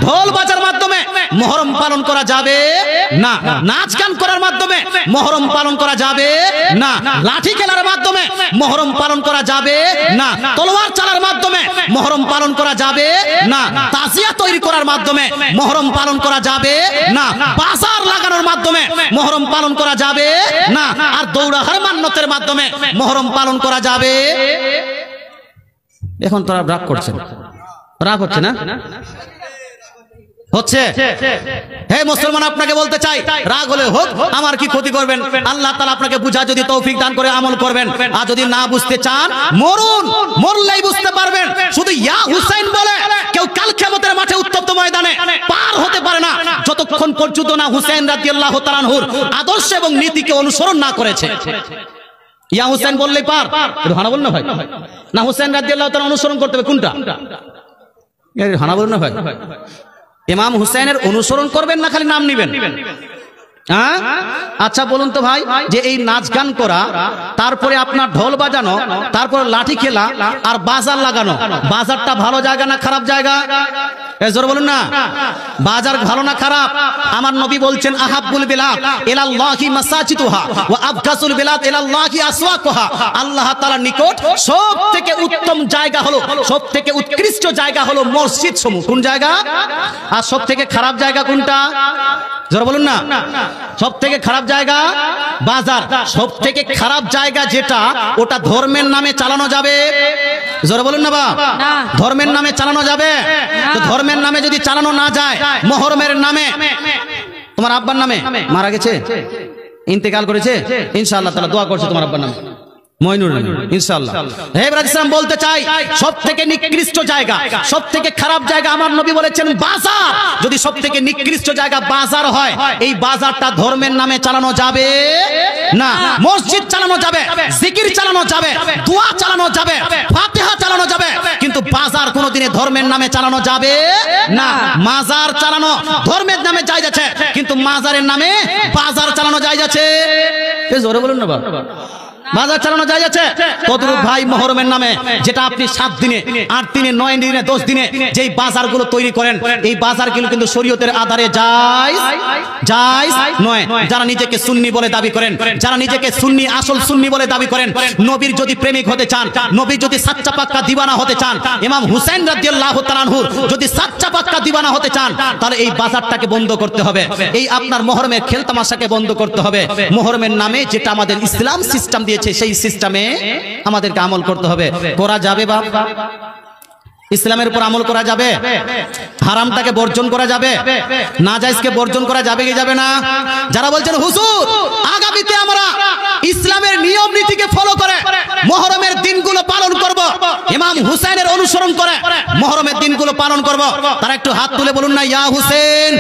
ঢোল বাজার মাধ্যমে মুহররম পালন করা যাবে না, নাচ গান করার মাধ্যমে মুহররম পালন করা যাবে না, লাঠি খেলার মাধ্যমে মুহররম পালন করা যাবে না, তলোয়ার চালার মাধ্যমে মুহররম পালন করা যাবে না, তাজিয়া তৈরি করার মাধ্যমে মুহররম পালন করা যাবে না, বাজার লাগানোর মাধ্যমে মুহররম পালন করা যাবে না, আর দৌড়া হারমান্নতের মাধ্যমে মুহররম পালন করা যাবে। এখন তোরা রাগ করছেন, রাগ হচ্ছে না? হচ্ছে। হে মুসলমান, আপনাকে বলতে চাই, রাগ হলে হোক, আমার কি ক্ষতি করবেন? আল্লাহ তাআলা আপনাকে বুঝা যদি তৌফিক দান করে আমল করবেন, আর যদি না বুঝতে চান মরুন, মরলেই বুঝতে পারবেন। শুধু ইয়া হুসাইন বলে কেউ কাল কিয়ামতের মাঠে উত্তপ্ত ময়দানে পার হতে পারে না, যতক্ষণ পর্যন্ত না হুসাইন রাদিয়াল্লাহু তাআলা আনহুর আদর্শ এবং নীতিকে অনুসরণ না করেছে। ইয়া হুসাইন বললেই পার, একটু হানা বলুন না ভাই, না হুসাইন রাদিয়াল্লাহু তাআলা অনুসরণ করতে হবে কোনটা? হানা বলুন না ভাই। ইমাম হুসাইনের অনুসরণ করবেন না খালি নাম নিবেন? হ্যাঁ, আচ্ছা বলুন তো ভাই, যে এই নাচ গান করা, তারপরে আপনার ঢোল বাজানো, তারপরে লাঠি খেলা আর বাজার লাগানো, বাজারটা ভালো জায়গা না খারাপ জায়গা? জোর বলুন না, বাজার ভালো না খারাপ? আমার নবী বলছেন আহাব্বুল বিলাদ ইলাল্লাহি মাসাজিদুহা ওয়া আবগাসুল বিলাদ ইলাল্লাহি আসওয়াকুহা। আল্লাহ তাআলার নিকট সবথেকে উত্তম জায়গা হলো, সবথেকে উৎকৃষ্ট জায়গা হলো মসজিদ সমূহ। কোন জায়গা? আর সবথেকে খারাপ জায়গা কোনটা? জোর বলুন না। সবথেকে খারাপ জায়গা বাজার। সবথেকে খারাপ জায়গা যেটা, ওটা ধর্মের নামে চালানো যাবে? জোর বলুন না। বা ধর্মের নামে চালানো যাবে? তো ধর্মের নামে যদি চালানো না যায়, মুহররমের নামে, তোমার আব্বার নামে মারা গেছে, ইন্তেকাল করেছে, ইনশাআল্লাহ তাআলা দোয়া করছে তোমার আব্বার নামে, মইনুর নামে, ইনশাআল্লাহ। হে ব্রাদার, বলতে চাই, সবথেকে নিকৃষ্ট জায়গা, সবথেকে খারাপ জায়গা আমার নবী বলেছেন বাজার। যদি সবথেকে নিকৃষ্ট জায়গা বাজার হয়, এই বাজারটা ধর্মের নামে চালানো যাবে না। মসজিদ চালানো যাবে, জিকির চালানো যাবে, দোয়া চালানো যাবে, ফাতিহা চালানো যাবে, কিন্তু বাজার কোনোদিনে ধর্মের নামে চালানো যাবে না। মাজার চালানো ধর্মের নামে জায়েজ আছে, কিন্তু মাজারের নামে বাজার চালানো জায়েজ আছে? জোরে বলুন না বাবা। বাজার চালানো যায় আছে কতটুকু ভাই? মুহররমের নামে যেটা আপনি 7 দিনে, 8 দিনে, 9 দিনে, 10 দিনে যেই বাজারগুলো তৈরি করেন, এই বাজারগুলো কিন্তু শরীয়তের আধারে জায়েজ নয়। যারা নিজেকে সুন্নি বলে দাবি করেন, যারা নিজেকে সুন্নি, আসল সুন্নি বলে দাবি করেন, নবীর যদি প্রেমিক হতে চান, নবীর যদি সাচ্চা পাক্কা দিওয়ানা হতে চান, ইমাম হুসাইন রাদিয়াল্লাহু তাআলা আনহু যদি সাচ্চা পাক্কা দিওয়ানা হতে চান, তাহলে এই বাজারটাকে বন্ধ করতে হবে, এই আপনার মুহররমের খেলতামাশাকে বন্ধ করতে হবে। মুহররমের নামে যেটা আমাদের ইসলাম সিস্টেম দিয়ে সেই সিস্টেমে আমাদেরকে আমল করতে হবে। করা যাবে বাপ? ইসলামের উপর আমল করা যাবে? হারামটাকে বর্জন করা যাবে? নাজায়েজকে বর্জন করা যাবে কি যাবে না? যারা বলছেন হুজুর আগামীতে আমরা ইসলামের নিয়ম নীতিকে ফলো করে মুহররমের দিনগুলো পালন করব, ইমাম হুসাইনের অনুসরণ করে মুহররমের দিনগুলো পালন করব, তারা একটু হাত তুলে বলুন না ইয়া হুসেন।